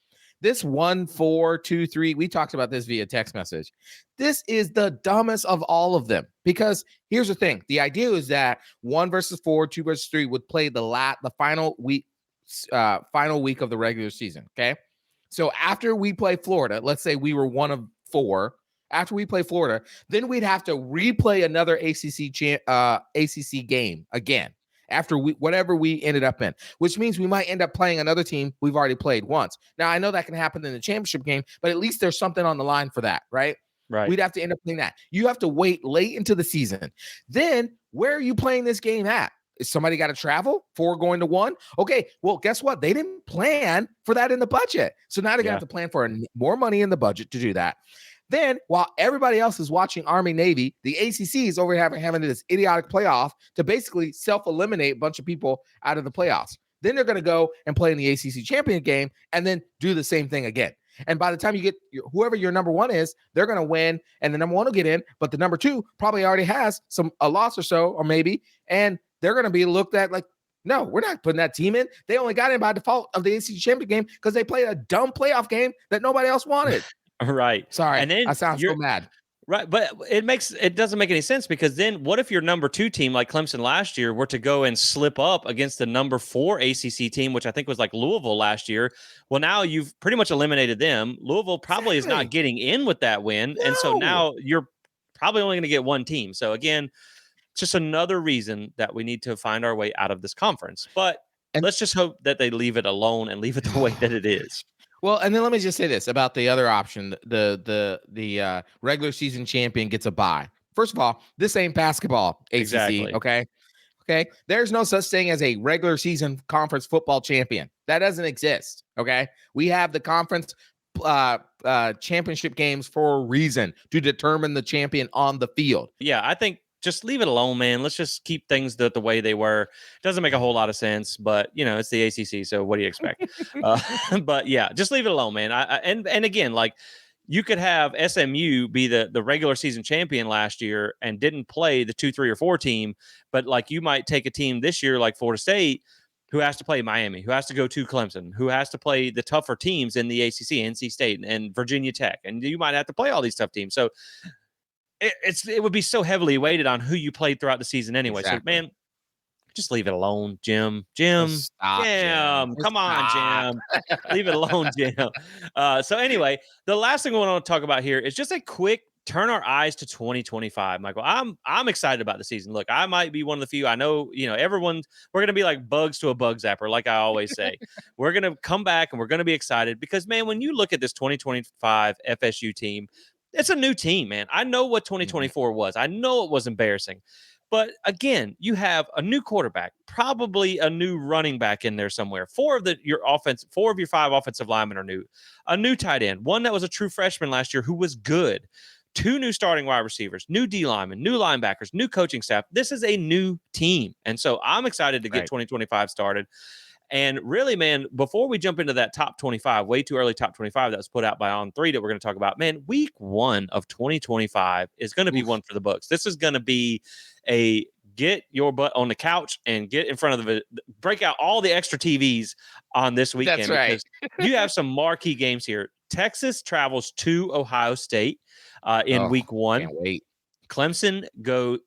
This 1, 4, 2, 3, we talked about this via text message. This is the dumbest of all of them because here's the thing. The idea is that 1 versus 4, 2 versus 3 would play the final week of the regular season. Okay. So after we play Florida, let's say we were 1 of 4. After we play Florida, then we'd have to replay another ACC game again after whatever we ended up in, which means we might end up playing another team we've already played once. Now, I know that can happen in the championship game, but at least there's something on the line for that, right? Right. We'd have to end up playing that. You have to wait late into the season. Then where are you playing this game at? Is somebody got to travel for going to 1? Okay, well, guess what? They didn't plan for that in the budget. So now they're going to have to plan for more money in the budget to do that. Then, while everybody else is watching Army Navy, the ACC is over having this idiotic playoff to basically self-eliminate a bunch of people out of the playoffs. Then they're going to go and play in the ACC champion game and then do the same thing again. And by the time you get whoever your number 1 is, they're going to win, and the number 1 will get in. But the number 2 probably already has a loss or so, or maybe, and they're going to be looked at like, no, we're not putting that team in. They only got in by default of the ACC championship game because they played a dumb playoff game that nobody else wanted. Right. Sorry. And then I sound so mad. Right. But it doesn't make any sense because then what if your number 2 team like Clemson last year were to go and slip up against the number 4 ACC team, which I think was like Louisville last year? Well, now you've pretty much eliminated them. Louisville probably is not getting in with that win. No. And so now you're probably only going to get 1 team. So again, just another reason that we need to find our way out of this conference. But let's just hope that they leave it alone and leave it the way that it is. Well, and then let me just say this about the other option. The regular season champion gets a bye. First of all, this ain't basketball, ACC, Exactly. Okay? There's no such thing as a regular season conference football champion. That doesn't exist, okay? We have the conference championship games for a reason, to determine the champion on the field. Yeah, I think just leave it alone, man. Let's just keep things the way they were. Doesn't make a whole lot of sense, but it's the ACC, so what do you expect? But yeah, just leave it alone, man. And again, like you could have SMU be the regular season champion last year and didn't play the 2, 3, or 4 team, but like you might take a team this year like Florida State who has to play Miami, who has to go to Clemson, who has to play the tougher teams in the ACC, NC State and Virginia Tech, and you might have to play all these tough teams. So it would be so heavily weighted on who you played throughout the season anyway. Exactly. So, man, just leave it alone, Jim. Stop, Jim. Come on, Jim. Leave it alone, Jim. So anyway, the last thing we want to talk about here is just a quick turn our eyes to 2025, Michael. I'm excited about the season. Look, I might be one of the few. I know, we're going to be like bugs to a bug zapper, like I always say. We're going to come back and we're going to be excited because, man, when you look at this 2025 FSU team, it's a new team, man. I know what 2024 was. I know it was embarrassing. But again, you have a new quarterback, probably a new running back in there somewhere. 4 of your 5 offensive linemen are new. A new tight end, one that was a true freshman last year who was good. 2 new starting wide receivers, new D linemen, new linebackers, new coaching staff. This is a new team. And so I'm excited to get 2025 started. And really, man, before we jump into that top 25, way too early top 25 that was put out by On3 that we're going to talk about, man, week 1 of 2025 is going to be one for the books. This is going to be a get your butt on the couch and get in front of break out all the extra TVs on this weekend. That's right. Because you have some marquee games here. Texas travels to Ohio State in week 1. Can't wait. Clemson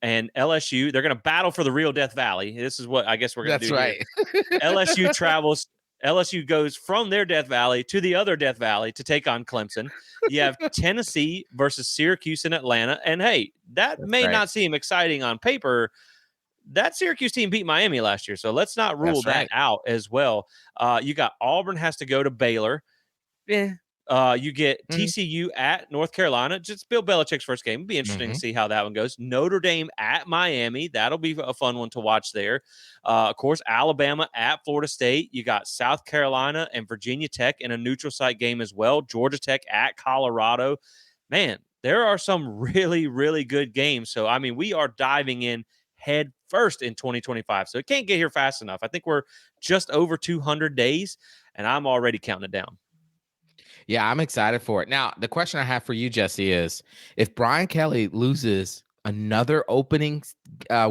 and LSU. They're going to battle for the real Death Valley. This is what I guess we're going to do. That's right. LSU goes from their Death Valley to the other Death Valley to take on Clemson. You have Tennessee versus Syracuse in Atlanta. And hey, that may not seem exciting on paper. That Syracuse team beat Miami last year. So let's not rule that out as well. You got Auburn has to go to Baylor. You get TCU at North Carolina. Just Bill Belichick's first game. It'll be interesting to see how that one goes. Notre Dame at Miami. That'll be a fun one to watch there. Of course, Alabama at Florida State. You got South Carolina and Virginia Tech in a neutral site game as well. Georgia Tech at Colorado. Man, there are some really, really good games. So, I mean, we are diving in head first in 2025. So it can't get here fast enough. I think we're just over 200 days, and I'm already counting it down. Yeah, I'm excited for it. Now, the question I have for you, Jesse, is if Brian Kelly loses another opening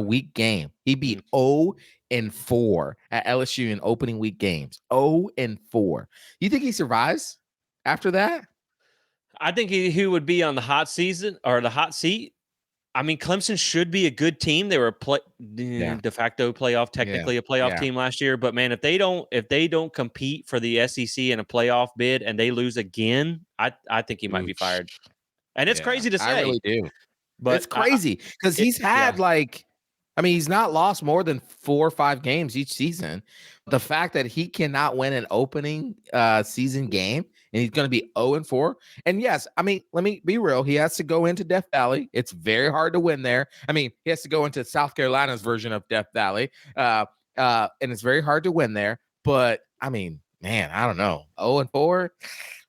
week game, he'd be Mm. 0-4 at LSU in opening week games. 0-4. You think he survives after that? I think he would be on the hot season or the hot seat. I mean, Clemson should be a good team. They were Yeah. de facto playoff, Yeah. technically a playoff Yeah. team last year. But man, if they don't compete for the SEC in a playoff bid and they lose again, I think he might be Ooch. fired. And it's Yeah. crazy to I say, really do. It's but crazy because it, he's yeah, had he's not lost more than 4 or 5 games each season. The fact that he cannot win an opening season game and he's going to be 0-4. And yes, I mean, let me be real. He has to go into Death Valley. It's very hard to win there. I mean, he has to go into South Carolina's version of Death Valley. And it's very hard to win there. But I mean, man, I don't know. 0-4.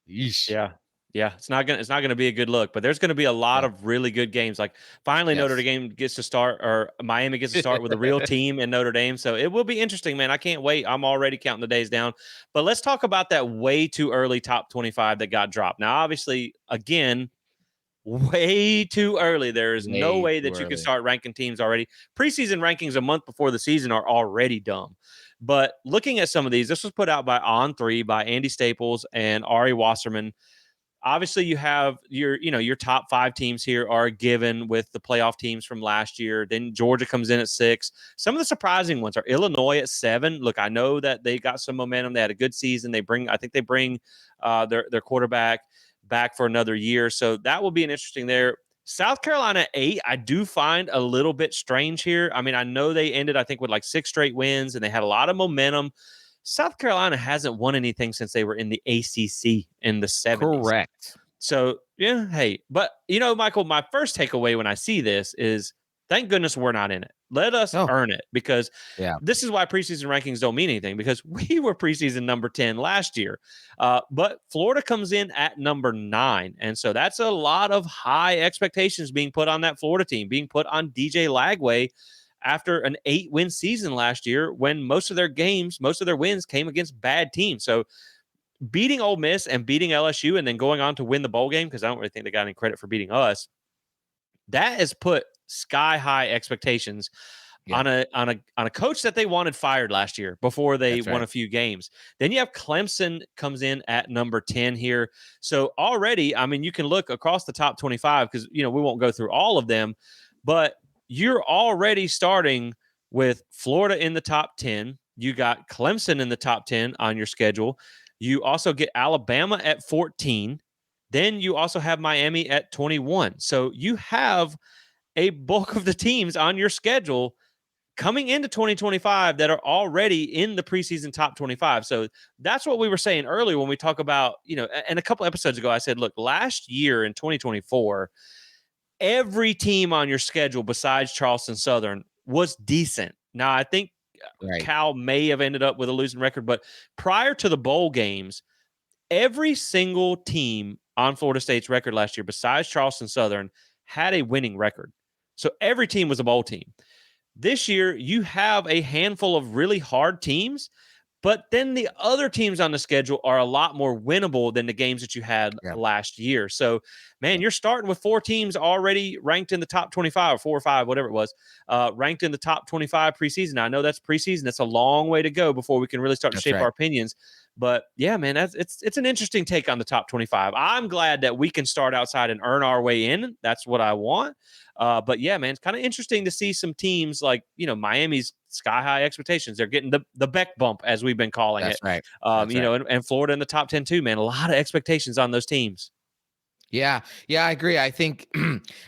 Yeesh. yeah. Yeah, it's not gonna be a good look, but there's gonna be a lot Yeah. of really good games. Like finally Notre Yes. Dame gets to start or Miami gets to start with a real team in Notre Dame. So it will be interesting, man. I can't wait. I'm already counting the days down. But let's talk about that way too early top 25 that got dropped. Now, obviously, again, way too early. There is no Way way too that you can early. start ranking teams already. Preseason rankings a month before the season are already dumb. But looking at some of these, this was put out by On3 by Andy Staples and Ari Wasserman. Obviously, you have your top 5 teams here are given with the playoff teams from last year. Then Georgia comes in at 6. Some of the surprising ones are Illinois at 7. Look, I know that they got some momentum. They had a good season. I think they bring their quarterback back for another year. So that will be an interesting there. South Carolina 8, I do find a little bit strange here. I mean, I know they ended, I think, with like 6 straight wins and they had a lot of momentum. South Carolina hasn't won anything since they were in the ACC in the 70s. Correct. So, yeah, hey, but Michael, my first takeaway when I see this is thank goodness we're not in it. Let us Oh, earn it because yeah. this is why preseason rankings don't mean anything because we were preseason number 10 last year. But Florida comes in at number 9. And so that's a lot of high expectations being put on that Florida team, being put on DJ Lagway after an 8-win season last year when most of their wins came against bad teams. So beating Ole Miss and beating LSU and then going on to win the bowl game, because I don't really think they got any credit for beating us, that has put sky high expectations Yeah. on a coach that they wanted fired last year before they That's won right. a few games. Then you have Clemson comes in at number 10 here. So already, I mean, you can look across the top 25 because we won't go through all of them, but you're already starting with Florida in the top 10. You got Clemson in the top 10 on your schedule. You also get Alabama at 14. Then you also have Miami at 21. So you have a bulk of the teams on your schedule coming into 2025 that are already in the preseason top 25. So that's what we were saying earlier when we talk about, and a couple episodes ago, I said, look, last year in 2024, every team on your schedule besides Charleston Southern was decent. Now, I think Right. Cal may have ended up with a losing record, but prior to the bowl games, every single team on Florida State's record last year, besides Charleston Southern, had a winning record. So every team was a bowl team. This year, you have a handful of really hard teams, but then the other teams on the schedule are a lot more winnable than the games that you had Yeah. last year. So, man, Yeah. you're starting with 4 teams already ranked in the top 25 or 4 or 5, whatever it was, ranked in the top 25 preseason. I know that's preseason. That's a long way to go before we can really start to That's shape right. our opinions. But yeah, man, it's an interesting take on the top 25. I'm glad that we can start outside and earn our way in. That's what I want. But yeah, man, it's kind of interesting to see some teams like Miami's sky high expectations. They're getting the Beck bump, as we've been calling That's it. right. That's right. And Florida in the top 10 too, man. A lot of expectations on those teams. Yeah, yeah, I agree. I think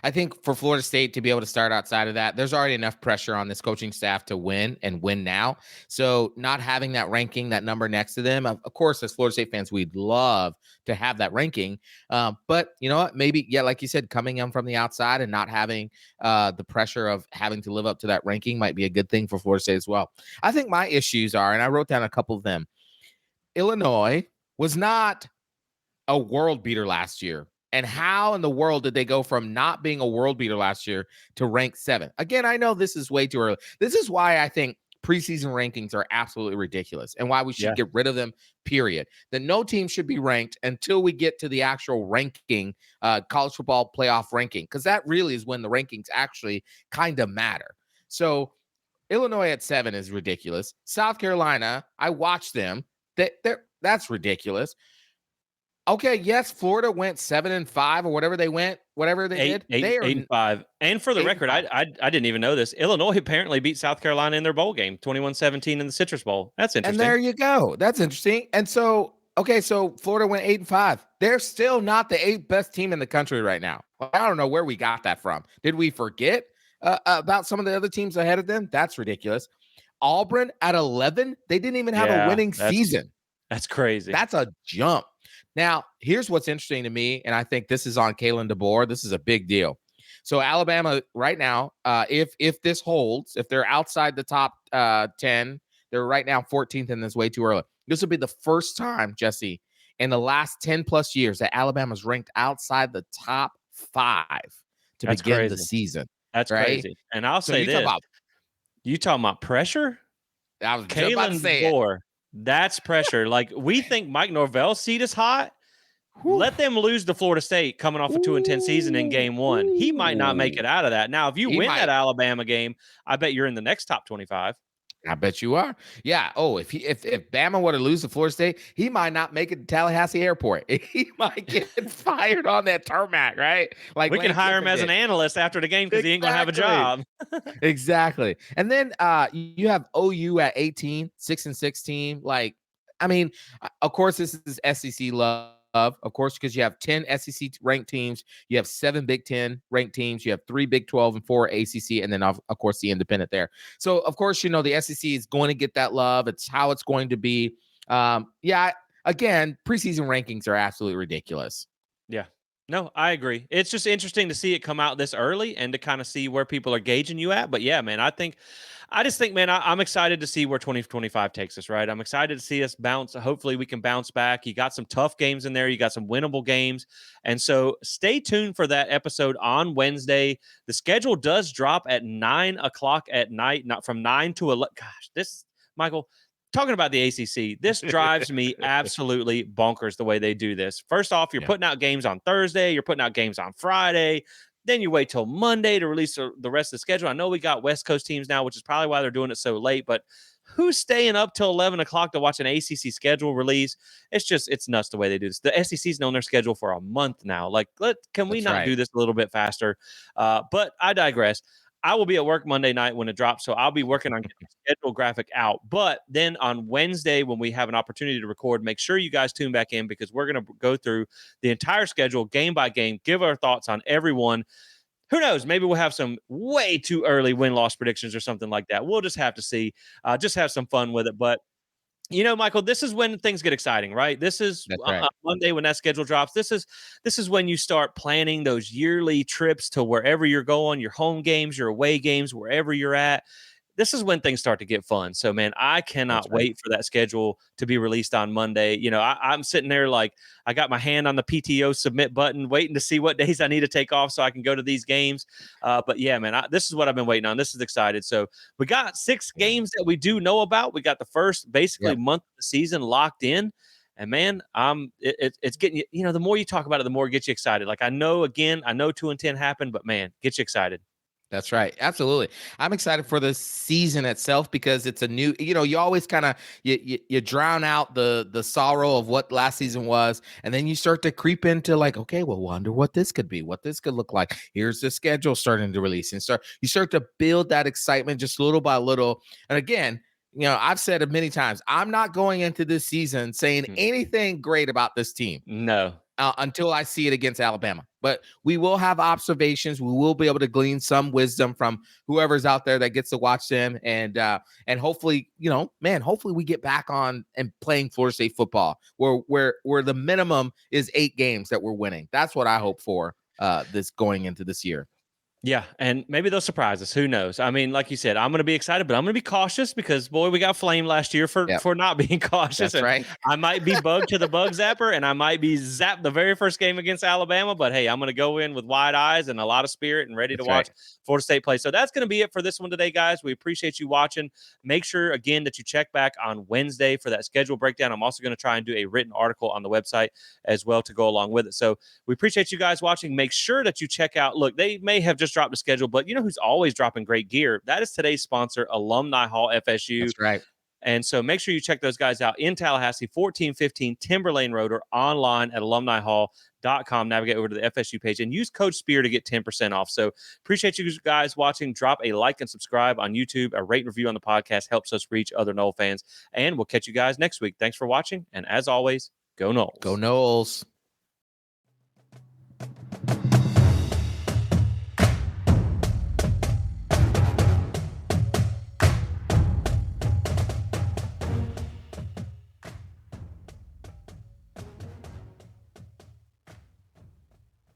I think for Florida State to be able to start outside of that, there's already enough pressure on this coaching staff to win and win now. So not having that ranking, that number next to them, of course, as Florida State fans, we'd love to have that ranking. But you know what? Maybe, yeah, like you said, coming in from the outside and not having the pressure of having to live up to that ranking might be a good thing for Florida State as well. I think my issues are, and I wrote down a couple of them. Illinois was not a world beater last year. And how in the world did they go from not being a world beater last year to rank 7? Again, I know this is way too early. This is why I think preseason rankings are absolutely ridiculous and why we should Yeah, get rid of them, period. That no team should be ranked until we get to the actual ranking, college football playoff ranking, because that really is when the rankings actually kind of matter. So Illinois at 7 is ridiculous. South Carolina, I watched them. That's ridiculous. Okay, yes, Florida went 7-5 or whatever they went, whatever they eight, did. eight, They are 8-5. And for the 8 and record, 5. I didn't even know this. Illinois apparently beat South Carolina in their bowl game, 21-17 in the Citrus Bowl. That's And interesting. there you go. That's interesting. And so, okay, so Florida went 8-5. They're still not the 8th best team in the country right now. I don't know where we got that from. Did we forget about some of the other teams ahead of them? That's ridiculous. Auburn at 11, they didn't even have a Yeah, winning season. that's crazy. That's a jump. Now, here's what's interesting to me, and I think this is on Kalen DeBoer. This is a big deal. So Alabama right now, if this holds, if they're outside the top 10, they're right now 14th, and this way too early. This will be the first time, Jesse, in the last 10 plus years that Alabama's ranked outside the top 5 to That's begin the crazy. season. That's Right? crazy. And I'll So say you talk this. about, You talking about pressure? I was just about to Kalen say it. DeBoer, that's pressure. Like, we think Mike Norvell's seat is hot. Whew. Let them lose to Florida State coming off a 2-10 season in game 1. He might not make it out of that. Now, if you He win that might. Alabama game, I bet you're in the next top 25. I bet you are. Yeah. Oh, if Bama were to lose to Florida State, he might not make it to Tallahassee Airport. He might get fired on that tarmac, right? Like We can Lane hire him Kiffin as an did. analyst after the game because he ain't going to have a Exactly. job. Exactly. And then you have OU at 18, 6-6 team. Like, I mean, of course, this is SEC love. Of course, because you have 10 SEC ranked teams, you have 7 Big Ten ranked teams, you have 3 Big 12 and 4 ACC, and then of course the independent there. So of course, you know, the SEC is going to get that love. It's how it's going to be. Yeah. Again, preseason rankings are absolutely ridiculous. Yeah. No, I agree. It's just interesting to see it come out this early and to kind of see where people are gauging you at. But yeah, man, I just think, man, I'm excited to see where 2025 takes us, right? I'm excited to see us bounce. Hopefully we can bounce back. You got some tough games in there. You got some winnable games. And so stay tuned for that episode on Wednesday. The schedule does drop at 9 o'clock at night, not from 9 to 11. Gosh, Michael, talking about the ACC, this drives me absolutely bonkers the way they do this. First off, you're putting out games on Thursday, you're putting out games on Friday. Then you wait till Monday to release the rest of the schedule. I know we got West Coast teams now, which is probably why they're doing it so late, but who's staying up till 11 o'clock to watch an ACC schedule release? It's nuts the way they do this. The SEC's known their schedule for a month now. Like, can we not do this a little bit faster? But I digress. I will be at work Monday night when it drops, so I'll be working on getting the schedule graphic out. But then on Wednesday, when we have an opportunity to record, make sure you guys tune back in because we're going to go through the entire schedule game by game, give our thoughts on everyone. Who knows? Maybe we'll have some way too early win-loss predictions or something like that. We'll just have to see. Just have some fun with it. But you know, Michael, this is when things get exciting, right? This is Right. Monday when that schedule drops. This is when you start planning those yearly trips to wherever you're going, your home games, your away games, wherever you're at. This is when things start to get fun. So, man, I cannot wait for that schedule to be released on Monday. You know, I'm sitting there like I got my hand on the PTO submit button, waiting to see what days I need to take off so I can go to these games. But yeah, man, this is what I've been waiting on. This is excited. So we got 6 games that we do know about. We got the first basically month of the season locked in. And man, it's getting you know, the more you talk about it, the more it gets you excited. Like I know 2-10 happened, but man, get you excited. That's right. Absolutely. I'm excited for the season itself because it's a new, you know, you always kind of you drown out the sorrow of what last season was, and then you start to creep into like, okay, well, wonder what this could be, what this could look like. Here's the schedule starting to release, and you start to build that excitement just little by little. And again, you know, I've said it many times, I'm not going into this season saying anything great about this team. No. Until I see it against Alabama. But we will have observations. We will be able to glean some wisdom from whoever's out there that gets to watch them. And hopefully, you know, man, hopefully we get back on and playing Florida State football where the minimum is 8 games that we're winning. That's what I hope for this going into this year. Yeah, and maybe they'll surprise us. Who knows? I mean, like you said, I'm going to be excited, but I'm going to be cautious because boy, we got flamed last year for Yep, not being cautious, that's and right. I might be bugged to the bug zapper, and I might be zapped the very first game against Alabama. But hey, I'm going to go in with wide eyes and a lot of spirit and ready to That's right. watch Florida State play. So that's going to be it for this one today, guys. We appreciate you watching. Make sure again that you check back on Wednesday for that schedule breakdown. I'm also going to try and do a written article on the website as well to go along with it. So we appreciate you guys watching. Make sure that you check out. Look, they may have just dropped a schedule, but you know who's always dropping great gear? That is today's sponsor, Alumni Hall FSU. That's right. And so make sure you check those guys out in Tallahassee, 1415 Timberlane Road, or online at alumnihall.com. Navigate over to the FSU page and use code SPEAR to get 10% off. So appreciate you guys watching. Drop a like and subscribe on YouTube. A rate and review on the podcast helps us reach other Noles fans. And we'll catch you guys next week. Thanks for watching. And as always, go Noles. Go Noles.